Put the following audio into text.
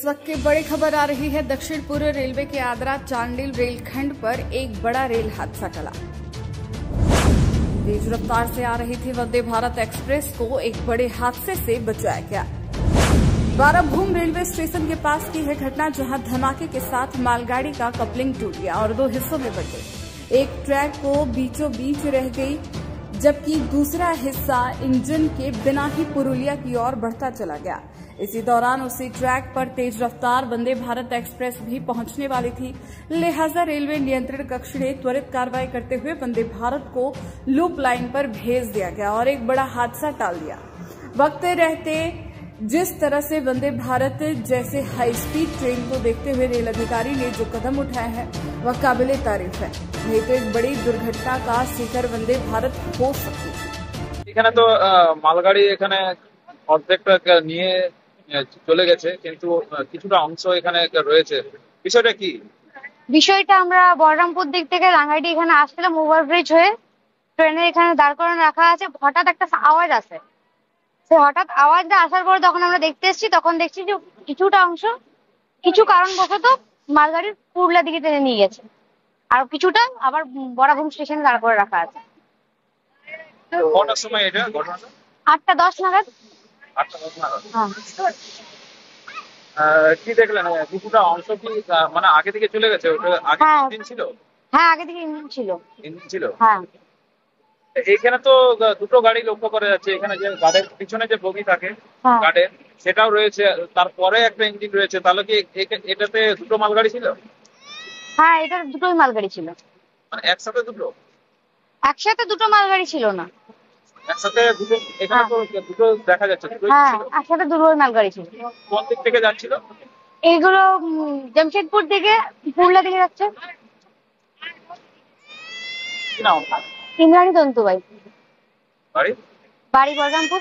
वक्त की बड़ी खबर आ रही है। दक्षिण पूर्व रेलवे के आद्रा चांडिल रेलखंड पर एक बड़ा रेल हादसा टला। तेज रफ्तार से आ रही थी वंदे भारत एक्सप्रेस को एक बड़े हादसे से बचाया गया। बाराभूम रेलवे स्टेशन के पास की है घटना, जहां धमाके के साथ मालगाड़ी का कपलिंग टूट गया और दो हिस्सों में बट गई। एक ट्रैक को बीचों बीच रह गई, जबकि दूसरा हिस्सा इंजन के बिना ही पुरुलिया की ओर बढ़ता चला गया। इसी दौरान उसी ट्रैक पर तेज रफ्तार वंदे भारत एक्सप्रेस भी पहुंचने वाली थी, लिहाजा रेलवे नियंत्रण कक्ष ने त्वरित कार्रवाई करते हुए वंदे भारत को लूप लाइन पर भेज दिया गया और एक बड़ा हादसा टाल दिया। वक्त रहते जिस तरह से वंदे भारत जैसे हाई स्पीड ट्रेन को देखते हुए रेल अधिकारी ने जो कदम उठाए हैं वह काबिले तारीफ है, नहीं तो एक बड़ी दुर्घटना का शिकार वंदे भारत हो सकती है। এখানে তো মালগাড়ি এখানে অর্ধেকটা নিয়ে চলে গেছে, কিন্তু কিছুটা অংশ এখানে রয়েছে। বিষয়টা কি? বিষয়টা আমরা বলরামপুর দিক থেকে রাঙ্গাইটি এখানে আসছিলাম, ওভারব্রিজ হয়ে ট্রেনের এখানে দাঁড় করানো রাখা আছে। হঠাৎ একটা আওয়াজ আসে, সে হঠাৎ আওয়াজটা আসার পরে তখন আমরা দেখতে এসেছি, তখন দেখছি যে কিছুটা অংশ কিছু কারণবশত মালগাড়ির পুরুলিয়া দিকে টেনে নিয়ে গেছে, আর কিছুটা আবার বরাভূম স্টেশনে দাঁড় করে রাখা আছে। কটার সময় এটা ঘটনাটা? 8টা 10 নাগাদ। 8টা 10 নাগাদ। হ্যাঁ। কি দেখলেন? কিছুটা অংশ কি মানে আগে থেকে চলে গেছে? ওটা আগে ইঞ্জিন ছিল? হ্যাঁ, আগে থেকে ইঞ্জিন ছিল। ইঞ্জিন ছিল? হ্যাঁ। এখানে তো দুটো গাড়ি লক্ষ্য করা যাচ্ছে। এখানে যে গাড়ির পিছনে যে বগি থাকে গাড়ির, সেটাও রয়েছে, তারপরে একটা ইঞ্জিন রয়েছে। তাহলে কি এটাতে দুটো মালগাড়ি ছিল? হ্যাঁ, এটা দুটোই মালগাড়ি ছিল। মানে একসাথে দুটো? একসাথে দুটো মালগাড়ি ছিল না, একসাথে দুটো। এখানে তো দুটো দেখা যাচ্ছে। হ্যাঁ, একসাথে দুটোই মালগাড়ি ছিল। কোন দিক থেকে যাচ্ছিল? এইগুলো জামশেদপুর থেকে পুরুলিয়া দিকে যাচ্ছে। কি নাম? ইমরানি তন্তু ভাই। বাড়ি? বাড়ি বলরামপুর।